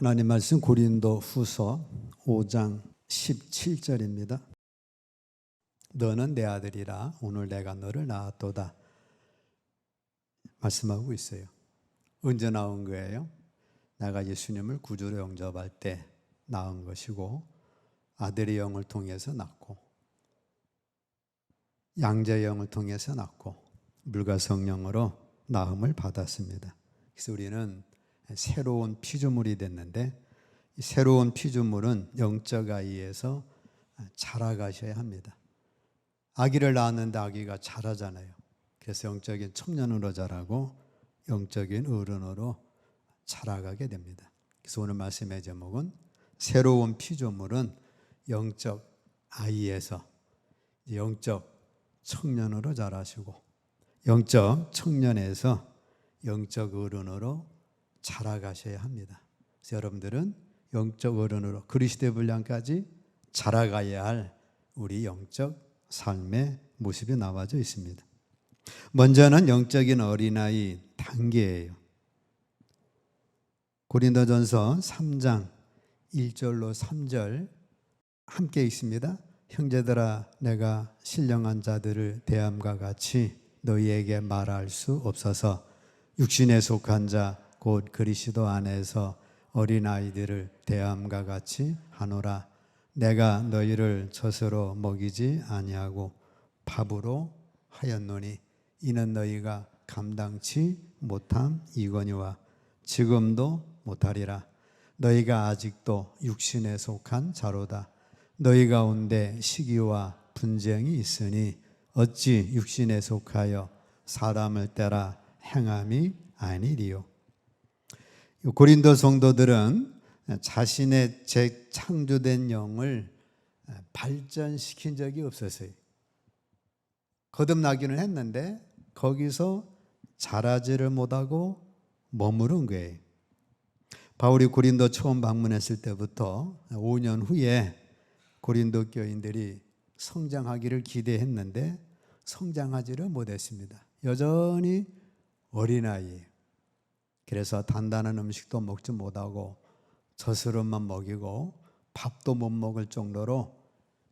하나님 말씀 고린도 후서 5장 17절입니다. 너는 내 아들이라 오늘 내가 너를 낳았도다 말씀하고 있어요. 언제 낳은 거예요? 내가 예수님을 구주로 영접할 때 낳은 것이고 아들의 영을 통해서 낳고 양자의 영을 통해서 낳고 물과 성령으로 낳음을 받았습니다. 그래서 우리는 새로운 피조물이 됐는데 이 새로운 피조물은 영적 아이에서 자라가셔야 합니다. 아기를 낳았는데 아기가 자라잖아요. 그래서 영적인 청년으로 자라고 영적인 어른으로 자라가게 됩니다. 그래서 오늘 말씀의 제목은 새로운 피조물은 영적 아이에서 영적 청년으로 자라시고 영적 청년에서 영적 어른으로 자라가셔야 합니다. 그래서 여러분들은 영적 어른으로 그리스도의 분량까지 자라가야 할 우리 영적 삶의 모습이 나와져 있습니다. 먼저는 영적인 어린아이 단계예요. 고린도전서 3장 1절로 3절 함께 읽습니다. 형제들아 내가 신령한 자들을 대함과 같이 너희에게 말할 수 없어서 육신에 속한 자 곧 그리스도 안에서 어린아이들을 대함과 같이 하노라. 내가 너희를 젖으로 먹이지 아니하고 밥으로 하였노니 이는 너희가 감당치 못함이거니와 지금도 못하리라. 너희가 아직도 육신에 속한 자로다. 너희 가운데 시기와 분쟁이 있으니 어찌 육신에 속하여 사람을 따라 행함이 아니리요. 고린도 성도들은 자신의 재창조된 영을 발전시킨 적이 없었어요. 거듭나기는 했는데 거기서 자라지를 못하고 머무른 거예요. 바울이 고린도 처음 방문했을 때부터 5년 후에 고린도 교인들이 성장하기를 기대했는데 성장하지를 못했습니다. 여전히 어린아이예요. 그래서 단단한 음식도 먹지 못하고 젖으로만 먹이고 밥도 못 먹을 정도로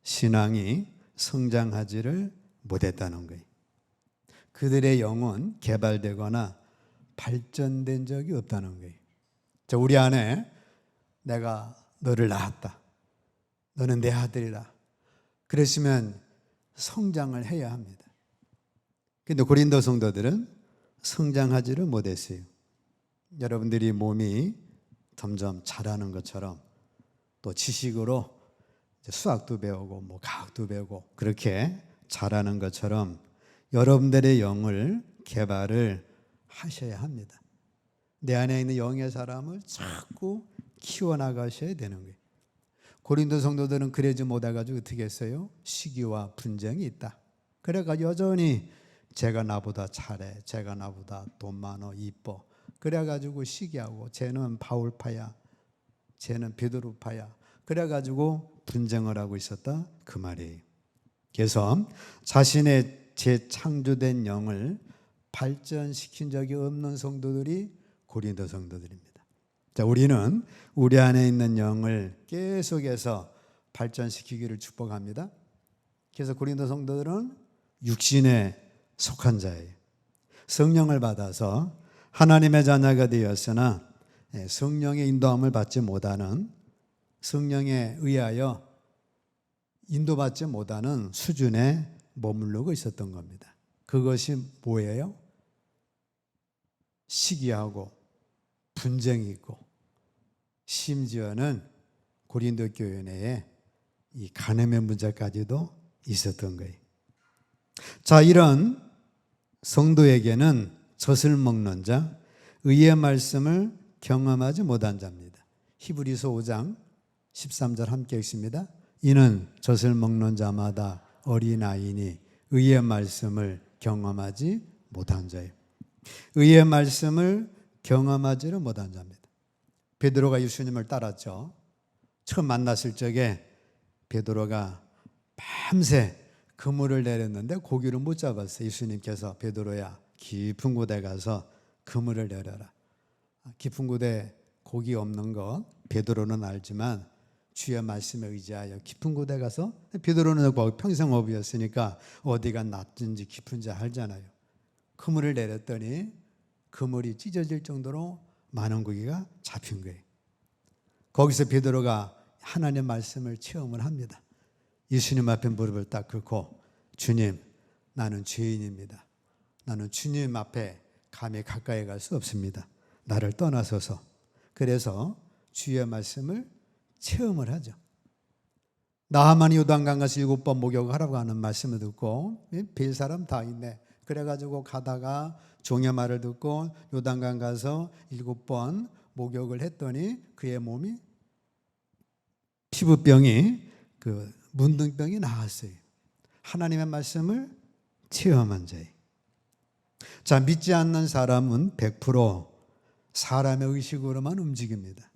신앙이 성장하지를 못했다는 거예요. 그들의 영은 개발되거나 발전된 적이 없다는 거예요. 우리 안에 내가 너를 낳았다. 너는 내 아들이라. 그랬으면 성장을 해야 합니다. 그런데 고린도 성도들은 성장하지를 못했어요. 여러분들이 몸이 점점 자라는 것처럼 또 지식으로 수학도 배우고 과학도 배우고 그렇게 자라는 것처럼 여러분들의 영을 개발을 하셔야 합니다. 내 안에 있는 영의 사람을 자꾸 키워나가셔야 되는 거예요. 고린도 성도들은 그러지 못해가지고 어떻게 했어요? 시기와 분쟁이 있다. 그래가 여전히 쟤가 나보다 잘해, 쟤가 나보다 돈 많어, 이뻐. 그래가지고 시기하고 쟤는 바울파야, 쟤는 베드로파야. 그래가지고 분쟁을 하고 있었다 그 말이에요. 그래서 자신의 재창조된 영을 발전시킨 적이 없는 성도들이 고린도 성도들입니다. 자, 우리는 우리 안에 있는 영을 계속해서 발전시키기를 축복합니다. 그래서 고린도 성도들은 육신에 속한 자예요. 성령을 받아서 하나님의 자녀가 되었으나 성령의 인도함을 받지 못하는, 성령에 의하여 인도받지 못하는 수준에 머무르고 있었던 겁니다. 그것이 뭐예요? 시기하고 분쟁이 있고 심지어는 고린도 교회 내에 이 간음의 문제까지도 있었던 거예요. 자, 이런 성도에게는 젖을 먹는 자, 의의 말씀을 경험하지 못한 자입니다. 히브리서 5장 13절 함께 읽습니다. 이는 젖을 먹는 자마다 어린아이니 의의 말씀을 경험하지 못한 자예요. 의의 말씀을 경험하지를 못한 자입니다. 베드로가 예수님을 따랐죠. 처음 만났을 적에 베드로가 밤새 그물을 내렸는데 고기를 못 잡았어요. 예수님께서 베드로야 깊은 곳에 가서 그물을 내려라. 깊은 곳에 고기 없는 것 베드로는 알지만 주의 말씀에 의지하여 깊은 곳에 가서, 베드로는 평생 어부였으니까 어디가 낮은지 깊은지 알잖아요. 그물을 내렸더니 그물이 찢어질 정도로 많은 고기가 잡힌 거예요. 거기서 베드로가 하나님의 말씀을 체험을 합니다. 예수님 앞에 무릎을 딱 꿇고, 주님, 나는 죄인입니다. 나는 주님 앞에 감히 가까이 갈 수 없습니다. 나를 떠나소서. 그래서 주의 말씀을 체험을 하죠. 나하만이 요단강 가서 7번 목욕하라고 하는 말씀을 듣고, 별 사람 다 있네. 그래가지고 가다가 종의 말을 듣고 요단강 가서 7번 목욕을 했더니 그의 몸이, 피부병이, 문둥병이 나았어요. 하나님의 말씀을 체험한 자예요. 자, 믿지 않는 사람은 100% 사람의 의식으로만 움직입니다.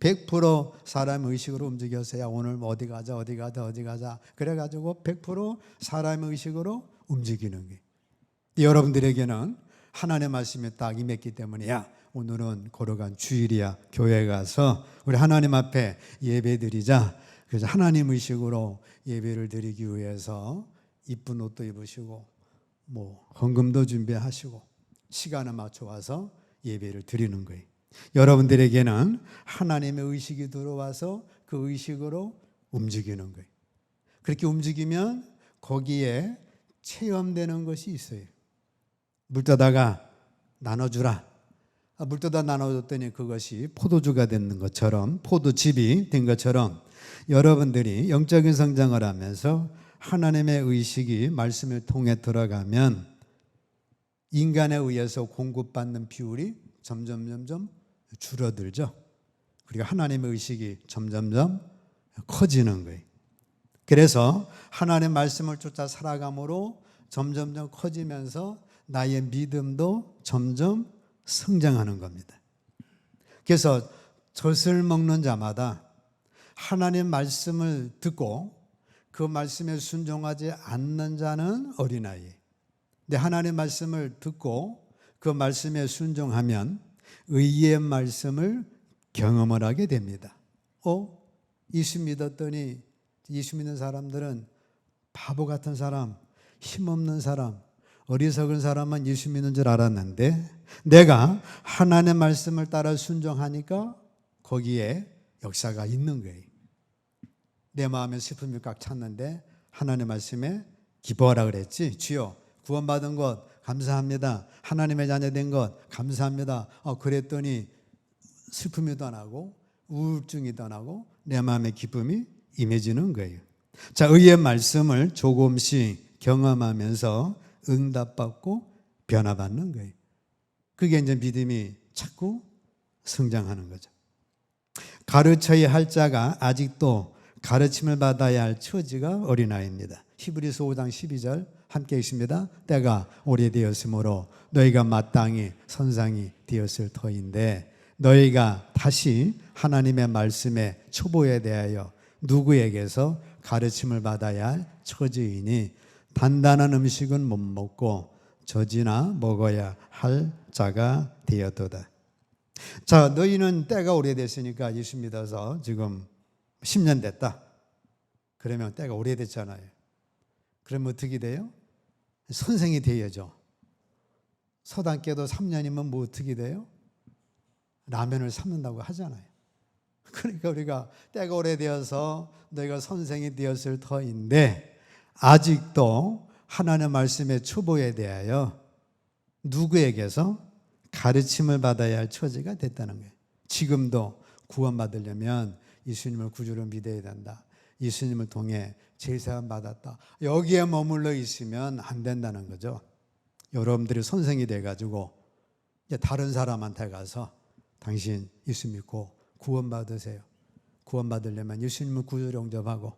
100% 사람의 의식으로 움직여서, 야, 오늘 어디 가자, 어디 가자, 어디 가자. 그래가지고 100% 사람의 의식으로 움직이는 게. 여러분들에게는 하나님의 말씀이 딱 임했기 때문에, 야, 오늘은 걸어간 주일이야. 교회 가서 우리 하나님 앞에 예배 드리자. 그래서 하나님 의식으로 예배를 드리기 위해서 이쁜 옷도 입으시고 헌금도 준비하시고 시간을 맞춰 와서 예배를 드리는 거예요. 여러분들에게는 하나님의 의식이 들어와서 그 의식으로 움직이는 거예요. 그렇게 움직이면 거기에 체험되는 것이 있어요. 물 떠다가 나눠주라. 물 떠다 나눠줬더니 그것이 포도주가 되는 것처럼, 포도즙이 된 것처럼, 여러분들이 영적인 성장을 하면서 하나님의 의식이 말씀을 통해 들어가면 인간에 의해서 공급받는 비율이 점점 줄어들죠. 그리고 하나님의 의식이 점점 커지는 거예요. 그래서 하나님의 말씀을 쫓아 살아감으로 점점 커지면서 나의 믿음도 점점 성장하는 겁니다. 그래서 젖을 먹는 자마다 하나님의 말씀을 듣고 그 말씀에 순종하지 않는 자는 어린아이. 근데 하나님의 말씀을 듣고 그 말씀에 순종하면 의의 말씀을 경험을 하게 됩니다. 예수 믿었더니, 예수 믿는 사람들은 바보 같은 사람, 힘없는 사람, 어리석은 사람만 예수 믿는 줄 알았는데, 내가 하나님의 말씀을 따라 순종하니까 거기에 역사가 있는 거예요. 내 마음에 슬픔이 꽉 찼는데 하나님의 말씀에 기뻐하라 그랬지. 주여, 구원받은 것 감사합니다. 하나님의 자녀 된 것 감사합니다. 그랬더니 슬픔이 떠나고 우울증이 떠나고 내 마음의 기쁨이 임해지는 거예요. 자, 의의 말씀을 조금씩 경험하면서 응답받고 변화받는 거예요. 그게 이제 믿음이 자꾸 성장하는 거죠. 가르쳐야 할 자가 아직도 가르침을 받아야 할 처지가 어린아이입니다. 히브리서 5장 12절 함께 읽습니다. 때가 오래되었으므로 너희가 마땅히 선상이 되었을 터인데 너희가 다시 하나님의 말씀의 초보에 대하여 누구에게서 가르침을 받아야 할 처지이니 단단한 음식은 못 먹고 젖이나 먹어야 할 자가 되었도다. 자, 너희는 때가 오래됐으니까 예수 믿어서 지금 10년 됐다. 그러면 때가 오래됐잖아요. 그러면 어떻게 돼요? 선생이 되어야죠. 서당께도 3년이면 뭐 어떻게 돼요? 라면을 삶는다고 하잖아요. 그러니까 우리가 때가 오래되어서 너희가 선생이 되었을 터인데 아직도 하나님의 말씀의 초보에 대하여 누구에게서 가르침을 받아야 할 처지가 됐다는 거예요. 지금도 구원받으려면 예수님을 구주로 믿어야 된다. 예수님을 통해 제사함 받았다. 여기에 머물러 있으면 안 된다는 거죠. 여러분들이 선생이 돼가지고 이제 다른 사람한테 가서 당신 예수 믿고 구원받으세요. 구원받으려면 예수님을 구주로 영접하고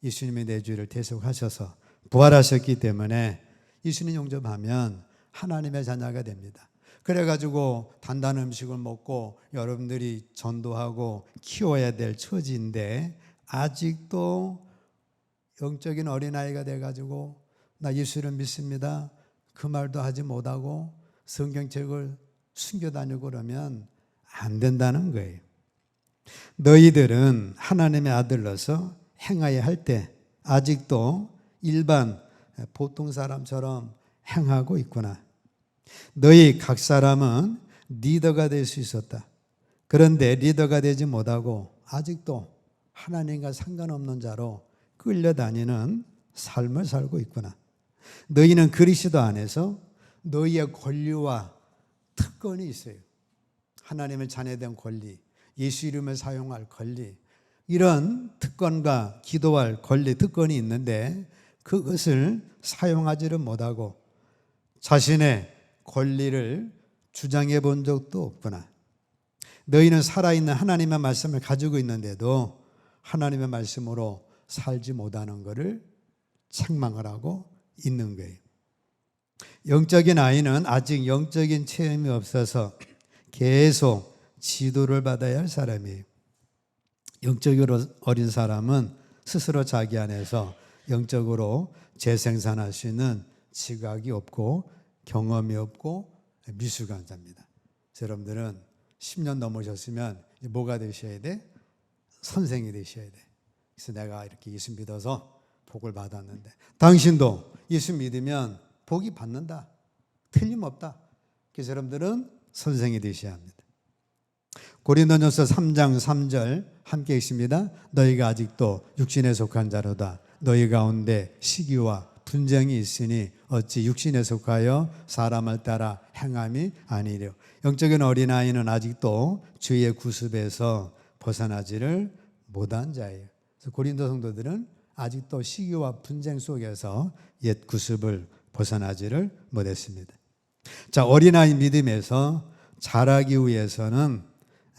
예수님의 내 죄를 대속하셔서 부활하셨기 때문에 예수님 영접하면 하나님의 자녀가 됩니다. 그래가지고 단단한 음식을 먹고 여러분들이 전도하고 키워야 될 처지인데 아직도 영적인 어린아이가 돼가지고 나 예수를 믿습니다. 그 말도 하지 못하고 성경책을 숨겨다니고 그러면 안 된다는 거예요. 너희들은 하나님의 아들로서 행하여 할 때 아직도 일반 보통 사람처럼 행하고 있구나. 너희 각 사람은 리더가 될 수 있었다. 그런데 리더가 되지 못하고 아직도 하나님과 상관없는 자로 끌려다니는 삶을 살고 있구나. 너희는 그리스도 안에서 너희의 권리와 특권이 있어요. 하나님의 자녀된 권리, 예수 이름을 사용할 권리, 이런 특권과 기도할 권리, 특권이 있는데 그것을 사용하지를 못하고 자신의 권리를 주장해 본 적도 없구나. 너희는 살아있는 하나님의 말씀을 가지고 있는데도 하나님의 말씀으로 살지 못하는 것을 책망을 하고 있는 거예요. 영적인 아이는 아직 영적인 체험이 없어서 계속 지도를 받아야 할 사람이에요. 영적으로 어린 사람은 스스로 자기 안에서 영적으로 재생산할 수 있는 지각이 없고 경험이 없고 미숙한자입니다. 여러분들은 10년 넘으셨으면 뭐가 되셔야 돼? 선생이 되셔야 돼. 그래서 내가 이렇게 예수 믿어서 복을 받았는데 당신도 예수 믿으면 복이 받는다. 틀림없다. 그래서 여러분들은 선생이 되셔야 합니다. 고린도전서 3장 3절 함께 읽습니다. 너희가 아직도 육신에 속한 자로다. 너희 가운데 시기와 분쟁이 있으니 어찌 육신에 속하여 사람을 따라 행함이 아니려. 영적인 어린아이는 아직도 주의 구습에서 벗어나지를 못한 자예요. 그래서 고린도 성도들은 아직도 시기와 분쟁 속에서 옛 구습을 벗어나지를 못했습니다. 자, 어린아이 믿음에서 자라기 위해서는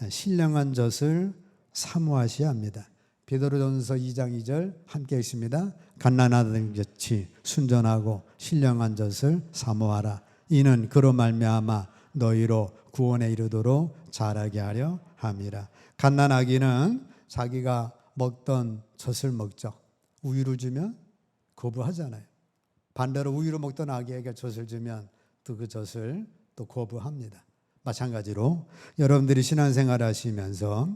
신령한 젖을 사모하셔야 합니다. 베드로전서 2장 2절 함께 읽습니다. 갓난아들 같이 순전하고 신령한 젖을 사모하라. 이는 그로 말미암아 너희로 구원에 이르도록 자라게 하려 함이라. 갓난아기는 자기가 먹던 젖을 먹죠. 우유를 주면 거부하잖아요. 반대로 우유를 먹던 아기에게 젖을 주면 또 그 젖을 또 거부합니다. 마찬가지로 여러분들이 신앙생활 하시면서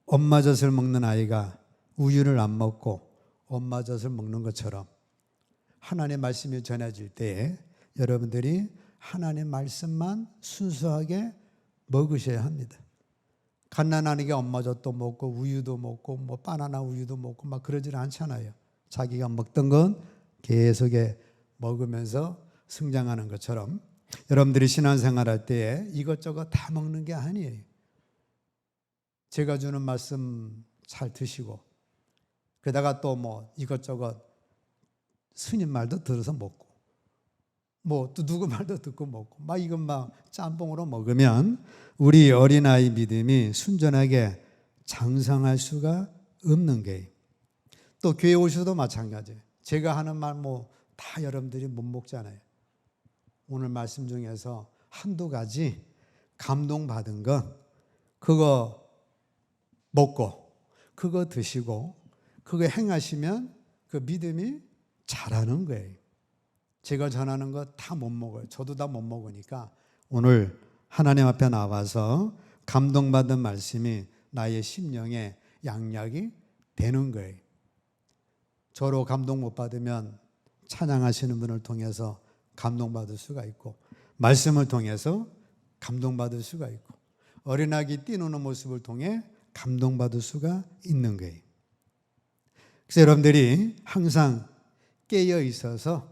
엄마 젖을 먹는 아이가 우유를 안 먹고 엄마 젖을 먹는 것처럼 하나님의 말씀이 전해질 때에 여러분들이 하나님의 말씀만 순수하게 먹으셔야 합니다. 갓난아기가 엄마 젖도 먹고 우유도 먹고 뭐 바나나 우유도 먹고 막 그러질 않잖아요. 자기가 먹던 건 계속 먹으면서 성장하는 것처럼 여러분들이 신앙생활할 때에 이것저것 다 먹는 게 아니에요. 제가 주는 말씀 잘 드시고 그러다가 또 뭐 이것저것 스님 말도 들어서 먹고 뭐 또 누구 말도 듣고 먹고 막 이건 막 짬뽕으로 먹으면 우리 어린아이 믿음이 순전하게 장성할 수가 없는 거예요. 또 교회 오셔도 마찬가지예요. 제가 하는 말 뭐 다 여러분들이 못 먹잖아요. 오늘 말씀 중에서 한두 가지 감동받은 건 그거 먹고 그거 드시고 그거 행하시면 그 믿음이 자라는 거예요. 제가 전하는 거 다 못 먹어요. 저도 다 못 먹으니까 오늘 하나님 앞에 나와서 감동받은 말씀이 나의 심령에 양약이 되는 거예요. 저로 감동 못 받으면 찬양하시는 분을 통해서 감동받을 수가 있고 말씀을 통해서 감동받을 수가 있고 어린아기 뛰노는 모습을 통해 감동받을 수가 있는 거예요. 그래서 여러분들이 항상 깨어 있어서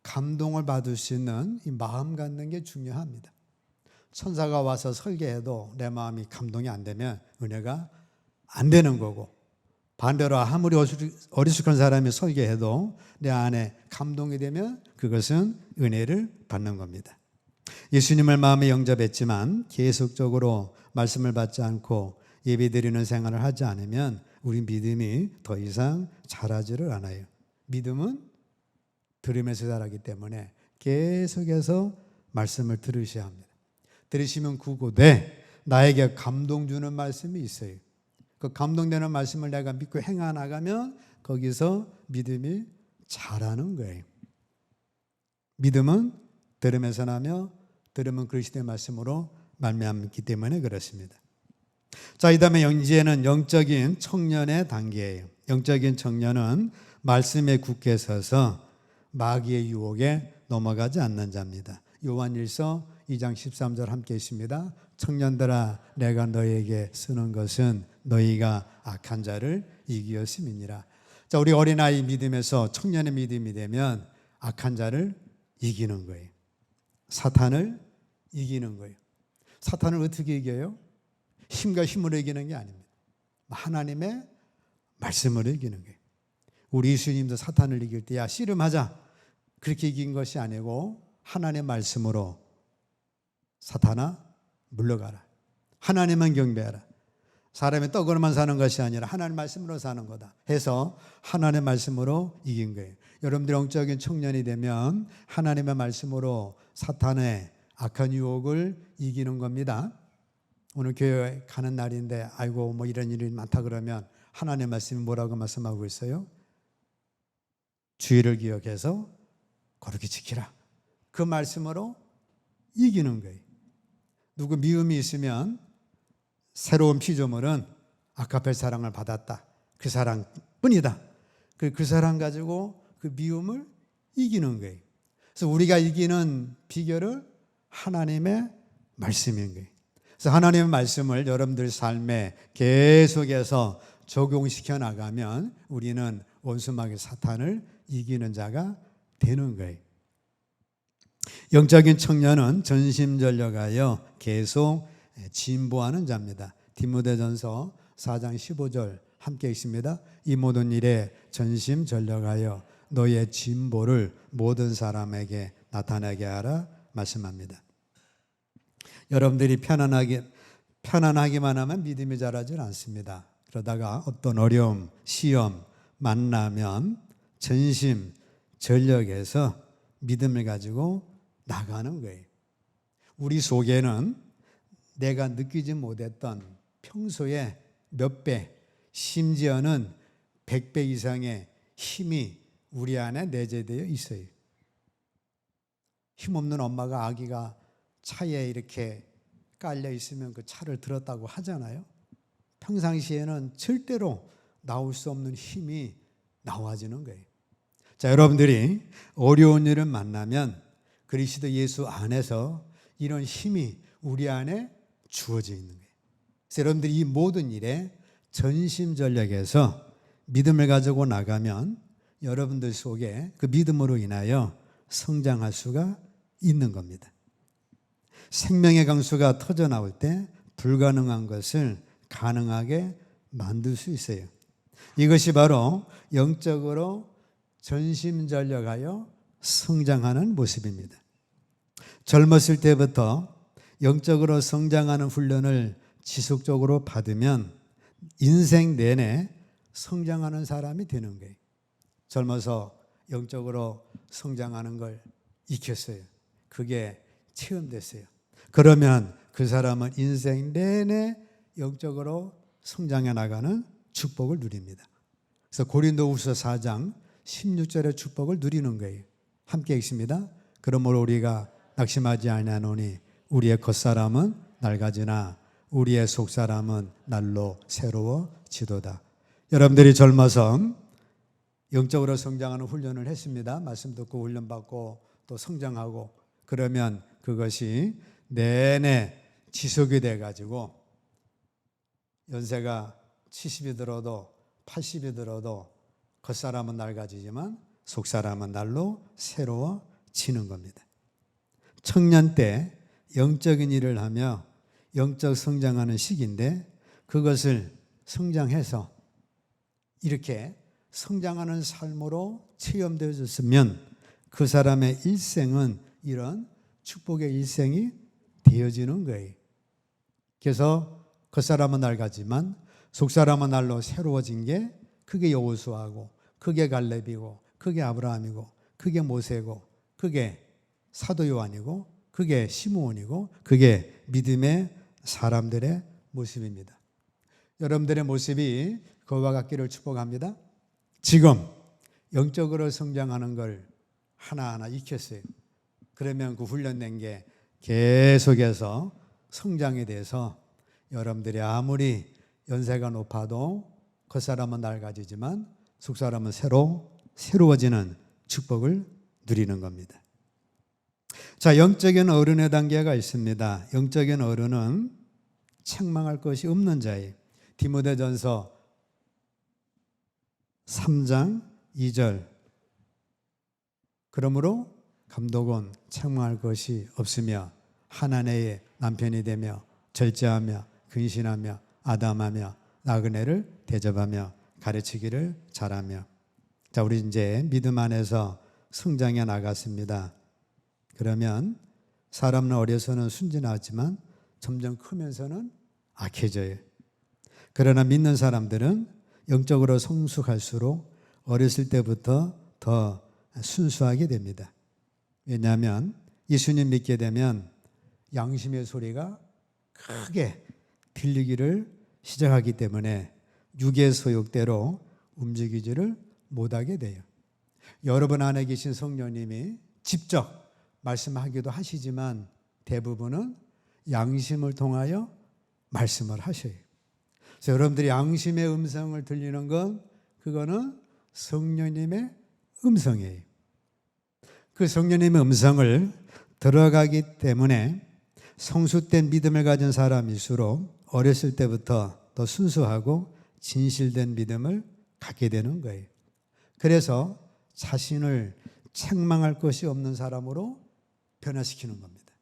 감동을 받을 수 있는 이 마음 갖는 게 중요합니다. 천사가 와서 설계해도 내 마음이 감동이 안 되면 은혜가 안 되는 거고 반대로 아무리 어리숙한 사람이 설계해도 내 안에 감동이 되면 그것은 은혜를 받는 겁니다. 예수님을 마음에 영접했지만 계속적으로 말씀을 받지 않고 예배드리는 생활을 하지 않으면 우리 믿음이 더 이상 자라지를 않아요. 믿음은 들으면서 자라기 때문에 계속해서 말씀을 들으셔야 합니다. 들으시면 구고되 나에게 감동 주는 말씀이 있어요. 그 감동되는 말씀을 내가 믿고 행하 나가면 거기서 믿음이 자라는 거예요. 믿음은 들으면서 나며 들으면 그리스도의 말씀으로 말미암기 때문에 그렇습니다. 자, 이 다음에 이제는 영적인 청년의 단계예요. 영적인 청년은 말씀에 굳게 서서 마귀의 유혹에 넘어가지 않는 자입니다. 요한일서 2장 13절 함께 있습니다. 청년들아, 내가 너에게 쓰는 것은 너희가 악한 자를 이기었음이니라. 자, 우리 어린아이 믿음에서 청년의 믿음이 되면 악한 자를 이기는 거예요. 사탄을 이기는 거예요. 사탄을 어떻게 이겨요? 힘과 힘으로 이기는 게 아닙니다. 하나님의 말씀으로 이기는 거예요. 우리 예수님도 사탄을 이길 때 야 씨름하자 그렇게 이긴 것이 아니고 하나님의 말씀으로 사탄아 물러가라. 하나님만 경배하라. 사람의 떡으로만 사는 것이 아니라 하나님의 말씀으로 사는 거다 해서 하나님의 말씀으로 이긴 거예요. 여러분들 영적인 청년이 되면 하나님의 말씀으로 사탄의 악한 유혹을 이기는 겁니다. 오늘 교회 가는 날인데 아이고 뭐 이런 일이 많다 그러면 하나님의 말씀이 뭐라고 말씀하고 있어요? 주의를 기억해서 거룩히 지키라. 그 말씀으로 이기는 거예요. 누구 미움이 있으면 새로운 피조물은 아카펠 사랑을 받았다. 그 사랑뿐이다. 그 사랑 가지고 그 미움을 이기는 거예요. 그래서 우리가 이기는 비결은 하나님의 말씀인 거예요. 그래서 하나님의 말씀을 여러분들 삶에 계속해서 적용시켜 나가면 우리는 원수마귀 사탄을 이기는 자가 되는 거예요. 영적인 청년은 전심전력하여 계속 진보하는 자입니다. 디모데전서 4장 15절 함께 있습니다. 이 모든 일에 전심전력하여 너의 진보를 모든 사람에게 나타나게 하라 말씀합니다. 여러분들이 편안하기만 하면 믿음이 자라질 않습니다. 그러다가 어떤 어려움, 시험 만나면 전심전력해서 믿음을 가지고 나가는 거예요. 우리 속에는 내가 느끼지 못했던 평소에 몇 배, 심지어는 100배 이상의 힘이 우리 안에 내재되어 있어요. 힘없는 엄마가 아기가 차에 이렇게 깔려 있으면 그 차를 들었다고 하잖아요. 평상시에는 절대로 나올 수 없는 힘이 나와지는 거예요. 자, 여러분들이 어려운 일을 만나면 그리스도 예수 안에서 이런 힘이 우리 안에 주어져 있는 거예요. 그래서 여러분들이 이 모든 일에 전심전력해서 믿음을 가지고 나가면 여러분들 속에 그 믿음으로 인하여 성장할 수가 있는 겁니다. 생명의 강수가 터져 나올 때 불가능한 것을 가능하게 만들 수 있어요. 이것이 바로 영적으로 전심전력하여 성장하는 모습입니다. 젊었을 때부터 영적으로 성장하는 훈련을 지속적으로 받으면 인생 내내 성장하는 사람이 되는 거예요. 젊어서 영적으로 성장하는 걸 익혔어요. 그게 체험됐어요. 그러면 그 사람은 인생 내내 영적으로 성장해 나가는 축복을 누립니다. 그래서 고린도후서 4장 16절의 축복을 누리는 거예요. 함께 읽습니다. 그러므로 우리가 낙심하지 아니하노니 우리의 겉사람은 낡아지나 우리의 속사람은 날로 새로워지도다. 여러분들이 젊어서 영적으로 성장하는 훈련을 했습니다. 말씀 듣고 훈련받고 또 성장하고 그러면 그것이 내내 지속이 돼가지고 연세가 70이 들어도 80이 들어도 겉사람은 낡아지지만 속사람은 날로 새로워지는 겁니다. 청년 때 영적인 일을 하며 영적 성장하는 시기인데 그것을 성장해서 이렇게 성장하는 삶으로 체험되어졌으면 그 사람의 일생은 이런 축복의 일생이 되어지는 거예요. 그래서 겉사람은 낡았지만 속사람은 날로 새로워진 게 그게 여호수아고 그게 갈렙이고 그게 아브라함이고 그게 모세고 그게 사도 요한이고 그게 시므온이고 그게 믿음의 사람들의 모습입니다. 여러분들의 모습이 그와 같기를 축복합니다. 지금 영적으로 성장하는 걸 하나하나 익혔어요. 그러면 그 훈련된 게 계속해서 성장에 대해서 여러분들이 아무리 연세가 높아도 겉사람은 낡아지지만 속사람은 새로워지는 축복을 누리는 겁니다. 자, 영적인 어른의 단계가 있습니다. 영적인 어른은 책망할 것이 없는 자예요. 디모데전서 3장 2절. 그러므로 감독은 책망할 것이 없으며 한 아내의 남편이 되며 절제하며 근신하며 아담하며 나그네를 대접하며 가르치기를 잘하며. 자, 우리 이제 믿음 안에서 성장해 나갔습니다. 그러면 사람은 어려서는 순진하지만 점점 크면서는 악해져요. 그러나 믿는 사람들은 영적으로 성숙할수록 어렸을 때부터 더 순수하게 됩니다. 왜냐하면 예수님 믿게 되면 양심의 소리가 크게 들리기를 시작하기 때문에 육의 소욕대로 움직이지를 못하게 돼요. 여러분 안에 계신 성령님이 직접 말씀하기도 하시지만 대부분은 양심을 통하여 말씀을 하셔요. 그래서 여러분들이 양심의 음성을 들리는 건 그거는 성령님의 음성이에요. 그 성령님의 음성을 들어가기 때문에 성숙된 믿음을 가진 사람일수록 어렸을 때부터 더 순수하고 진실된 믿음을 갖게 되는 거예요. 그래서 자신을 책망할 것이 없는 사람으로 변화시키는 겁니다.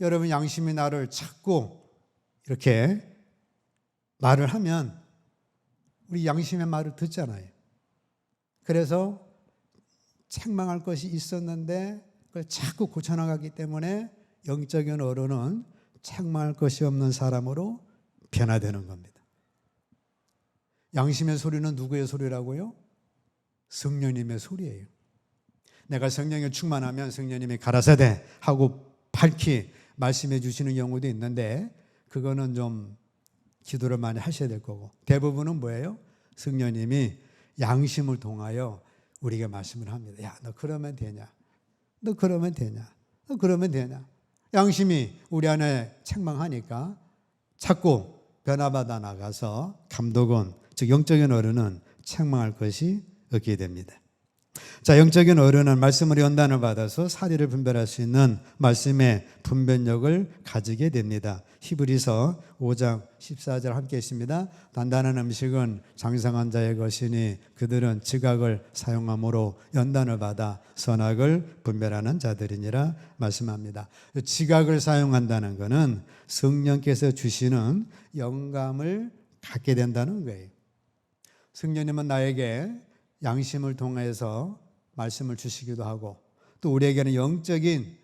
여러분 양심이 나를 찾고 이렇게 말을 하면 우리 양심의 말을 듣잖아요. 그래서 책망할 것이 있었는데 그걸 자꾸 고쳐나가기 때문에 영적인 어른은 책망할 것이 없는 사람으로 변화되는 겁니다. 양심의 소리는 누구의 소리라고요? 성령님의 소리예요. 내가 성령에 충만하면 성령님이 가라사대 하고 밝히 말씀해 주시는 경우도 있는데 그거는 좀 기도를 많이 하셔야 될 거고, 대부분은 뭐예요? 성령님이 양심을 통하여 우리에게 말씀을 합니다. 야, 너 그러면 되냐? 너 그러면 되냐? 너 그러면 되냐? 양심이 우리 안에 책망하니까 자꾸 변화받아 나가서 감독은, 즉 영적인 어른은 책망할 것이 없게 됩니다. 자, 영적인 어른은 말씀으로 연단을 받아서 사리를 분별할 수 있는 말씀의 분별력을 가지게 됩니다. 히브리서 5장 14절 함께 있습니다. 단단한 음식은 장성한 자의 것이니 그들은 지각을 사용함으로 연단을 받아 선악을 분별하는 자들이니라 말씀합니다. 지각을 사용한다는 것은 성령께서 주시는 영감을 갖게 된다는 거예요. 성령님은 나에게 양심을 통해서 말씀을 주시기도 하고 또 우리에게는 영적인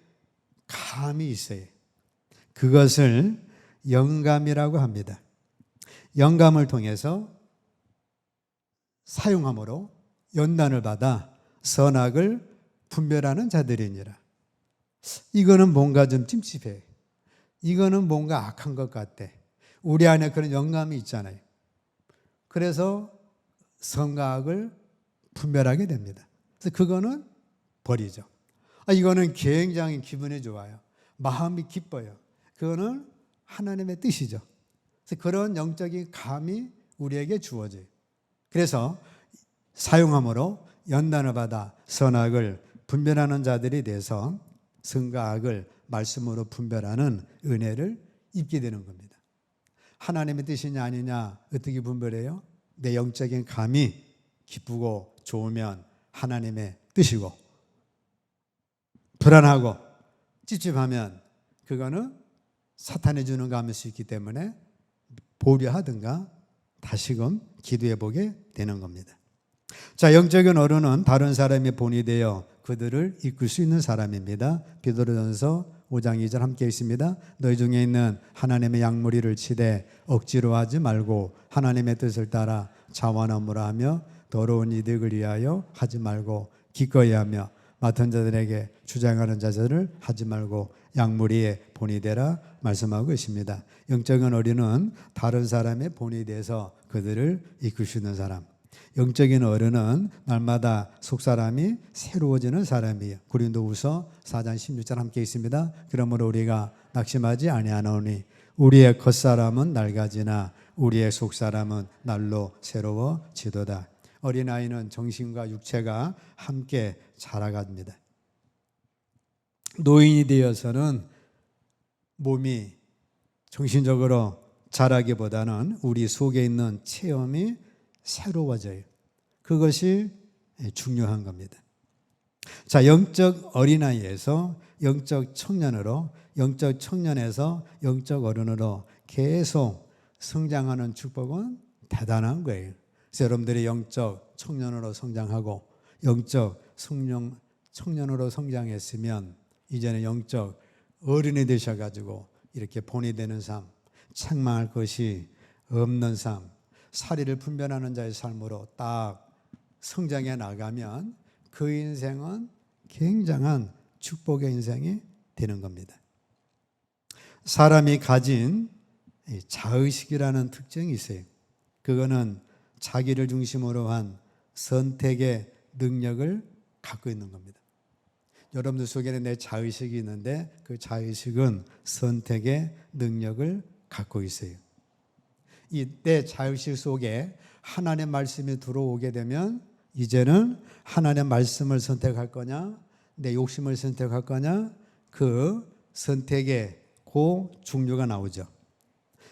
감이 있어요. 그것을 영감이라고 합니다. 영감을 통해서 사용함으로 연단을 받아 선악을 분별하는 자들이니라. 이거는 뭔가 좀 찜찜해. 이거는 뭔가 악한 것 같아. 우리 안에 그런 영감이 있잖아요. 그래서 선과 악을 분별하게 됩니다. 그래서 그거는 버리죠. 이거는 굉장히 기분이 좋아요. 마음이 기뻐요. 그거는 하나님의 뜻이죠. 그래서 그런 영적인 감이 우리에게 주어져요. 그래서 사용함으로 연단을 받아 선악을 분별하는 자들이 돼서 선과 악을 말씀으로 분별하는 은혜를 입게 되는 겁니다. 하나님의 뜻이냐 아니냐 어떻게 분별해요? 내 영적인 감이 기쁘고 좋으면 하나님의 뜻이고, 불안하고 찝찝하면 그거는 사탄이 주는 감일 수 있기 때문에 보류하든가 다시금 기도해 보게 되는 겁니다. 자, 영적인 어른은 다른 사람의 본이 되어 그들을 이끌 수 있는 사람입니다. 베드로전서 5장 2절 함께 있습니다. 너희 중에 있는 하나님의 양무리를 치되 억지로 하지 말고 하나님의 뜻을 따라 자원함으로 하며 더러운 이득을 위하여 하지 말고 기꺼이 하며 맡은 자들에게 주장하는 자세를 하지 말고 양무리의 본이 되라 말씀하고 있습니다. 영적인 어린은 다른 사람의 본이 돼서 그들을 이끌 수 있는 사람. 영적인 어른은 날마다 속사람이 새로워지는 사람이에요. 고린도후서 4장 16절 함께 있습니다. 그러므로 우리가 낙심하지 아니하노니 우리의 겉사람은 낡아지나 우리의 속사람은 날로 새로워지도다. 어린아이는 정신과 육체가 함께 자라갑니다. 노인이 되어서는 몸이 정신적으로 자라기보다는 우리 속에 있는 체험이 새로워져요. 그것이 중요한 겁니다. 자, 영적 어린아이에서 영적 청년으로, 영적 청년에서 영적 어른으로 계속 성장하는 축복은 대단한 거예요. 그래서 여러분들이 영적 청년으로 성장하고 영적 청년으로 성장했으면 이제는 영적 어른이 되셔가지고 이렇게 본이 되는 삶, 책망할 것이 없는 삶, 사리를 분별하는 자의 삶으로 딱 성장해 나가면 그 인생은 굉장한 축복의 인생이 되는 겁니다. 사람이 가진 자의식이라는 특징이 있어요. 그거는 자기를 중심으로 한 선택의 능력을 갖고 있는 겁니다. 여러분들 속에는 내 자의식이 있는데 그 자의식은 선택의 능력을 갖고 있어요. 이 내 자의식 속에 하나님의 말씀이 들어오게 되면 이제는 하나님의 말씀을 선택할 거냐, 내 욕심을 선택할 거냐, 그 선택의 그 중요가 나오죠.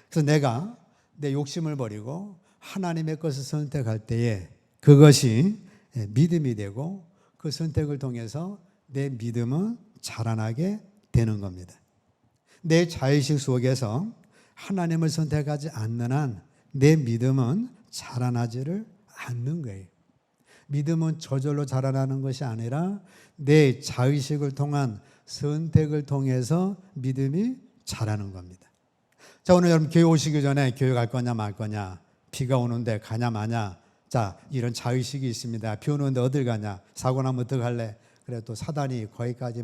그래서 내가 내 욕심을 버리고 하나님의 것을 선택할 때에 그것이 믿음이 되고 그 선택을 통해서 내 믿음은 자라나게 되는 겁니다. 내 자의식 속에서 하나님을 선택하지 않는 한 내 믿음은 자라나지를 않는 거예요. 믿음은 저절로 자라나는 것이 아니라 내 자의식을 통한 선택을 통해서 믿음이 자라는 겁니다. 자, 오늘 여러분 교회 오시기 전에 교회 갈 거냐 말 거냐, 비가 오는데 가냐 마냐, 자, 이런 자의식이 있습니다. 비 오는데 어딜 가냐, 사고 나면 어떡할래? 그래 또 사단이 거기까지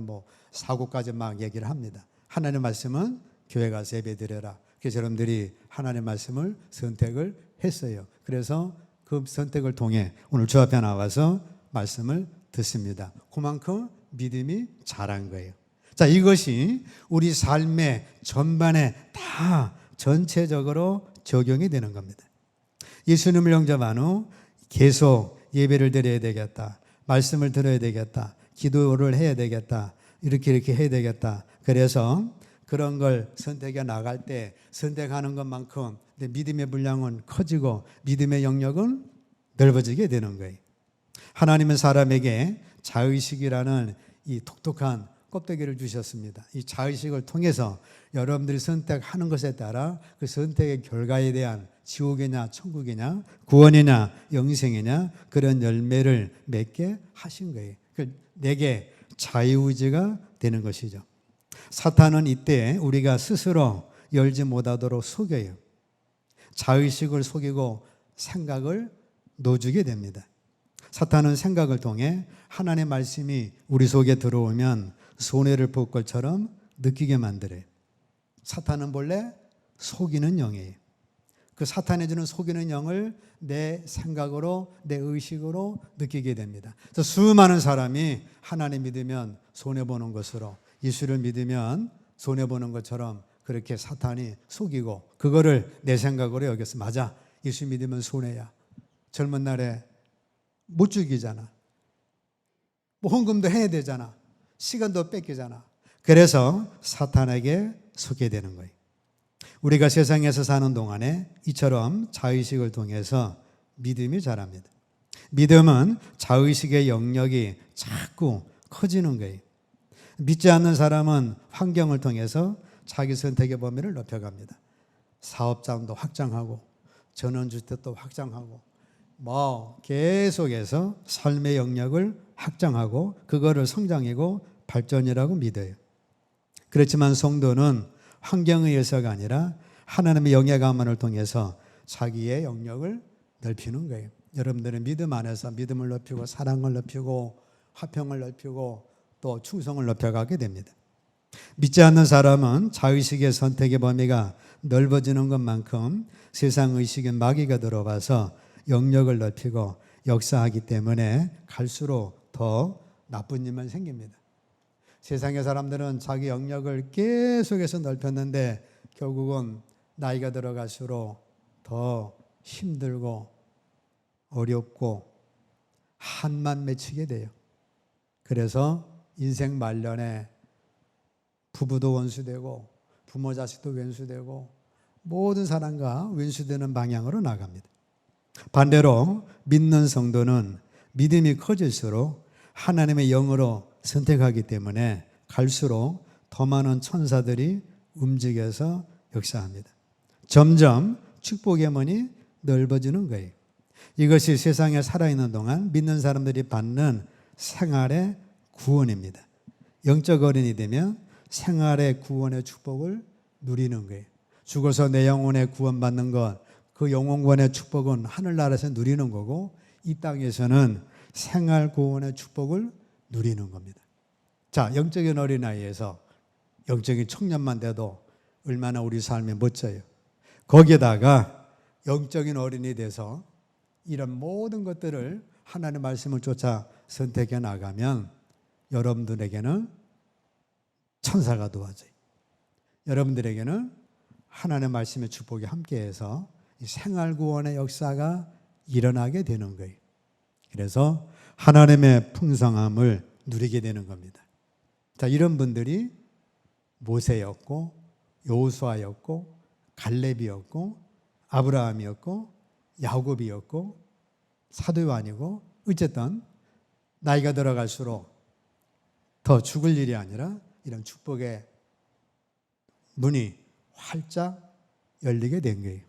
사고까지 막 얘기를 합니다. 하나님의 말씀은 교회 가서 예배 드려라. 그래서 여러분들이 하나님의 말씀을 선택을 했어요. 그래서 그 선택을 통해 오늘 주 앞에 나와서 말씀을 듣습니다. 그만큼 믿음이 자란 거예요. 자, 이것이 우리 삶의 전반에 다 전체적으로 적용이 되는 겁니다. 예수님을 영접한 후 계속 예배를 드려야 되겠다. 말씀을 들어야 되겠다. 기도를 해야 되겠다. 이렇게 해야 되겠다. 그래서 그런 걸 선택해 나갈 때 선택하는 것만큼 내 믿음의 분량은 커지고 믿음의 영역은 넓어지게 되는 거예요. 하나님은 사람에게 자의식이라는 이 독특한 껍데기를 주셨습니다. 이 자의식을 통해서 여러분들이 선택하는 것에 따라 그 선택의 결과에 대한 지옥이냐 천국이냐 구원이냐 영생이냐 그런 열매를 맺게 하신 거예요. 내게 자유의지가 되는 것이죠. 사탄은 이때 우리가 스스로 열지 못하도록 속여요. 자의식을 속이고 생각을 놓주게 됩니다. 사탄은 생각을 통해 하나님의 말씀이 우리 속에 들어오면 손해를 볼 것처럼 느끼게 만들어요. 사탄은 본래 속이는 영이에요. 그 사탄이 주는 속이는 영을 내 생각으로 내 의식으로 느끼게 됩니다. 그래서 수많은 사람이 하나님 믿으면 손해보는 것으로 예수를 믿으면 손해보는 것처럼 그렇게 사탄이 속이고 그거를 내 생각으로 여겨서 맞아 예수 믿으면 손해야. 젊은 날에 못 죽이잖아. 헌금도 해야 되잖아. 시간도 뺏기잖아. 그래서 사탄에게 속게 되는 거예요. 우리가 세상에서 사는 동안에 이처럼 자의식을 통해서 믿음이 자랍니다. 믿음은 자의식의 영역이 자꾸 커지는 거예요. 믿지 않는 사람은 환경을 통해서 자기 선택의 범위를 높여갑니다. 사업장도 확장하고 전원주택도 확장하고 계속해서 삶의 영역을 확장하고 그거를 성장이고 발전이라고 믿어요. 그렇지만 성도는 환경에 의해서가 아니라 하나님의 영의 감화를 통해서 자기의 영역을 넓히는 거예요. 여러분들은 믿음 안에서 믿음을 높이고 사랑을 높이고 화평을 높이고 또 충성을 높여가게 됩니다. 믿지 않는 사람은 자의식의 선택의 범위가 넓어지는 것만큼 세상 의식에 마귀가 들어와서 영역을 넓히고 역사하기 때문에 갈수록 더 나쁜 일만 생깁니다. 세상의 사람들은 자기 영역을 계속해서 넓혔는데 결국은 나이가 들어갈수록 더 힘들고 어렵고 한만 맺히게 돼요. 그래서 인생 말년에 부부도 원수되고 부모 자식도 왼수되고 모든 사람과 왼수되는 방향으로 나갑니다. 반대로 믿는 성도는 믿음이 커질수록 하나님의 영으로 선택하기 때문에 갈수록 더 많은 천사들이 움직여서 역사합니다. 점점 축복의 문이 넓어지는 거예요. 이것이 세상에 살아있는 동안 믿는 사람들이 받는 생활의 구원입니다. 영적 어른이 되면 생활의 구원의 축복을 누리는 거예요. 죽어서 내 영혼의 구원받는 것, 그 영혼권의 축복은 하늘나라에서 누리는 거고 이 땅에서는 생활 구원의 축복을 누리는 겁니다. 자, 영적인 어린아이에서 영적인 청년만 돼도 얼마나 우리 삶이 멋져요. 거기에다가 영적인 어른이 돼서 이런 모든 것들을 하나님의 말씀을 쫓아 선택해 나가면 여러분들에게는 천사가 도와줘요. 여러분들에게는 하나님의 말씀의 축복이 함께해서 생활 구원의 역사가 일어나게 되는 거예요. 그래서 하나님의 풍성함을 누리게 되는 겁니다. 자, 이런 분들이 모세였고 여호수아였고 갈렙이었고 아브라함이었고 야곱이었고 사도 요한이고 어쨌든 나이가 들어갈수록 더 죽을 일이 아니라 이런 축복의 문이 활짝 열리게 된 거예요.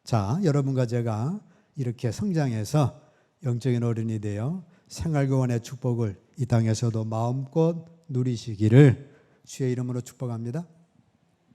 자, 여러분과 제가 이렇게 성장해서 영적인 어른이 되어 생활구원의 축복을 이 땅에서도 마음껏 누리시기를 주의 이름으로 축복합니다.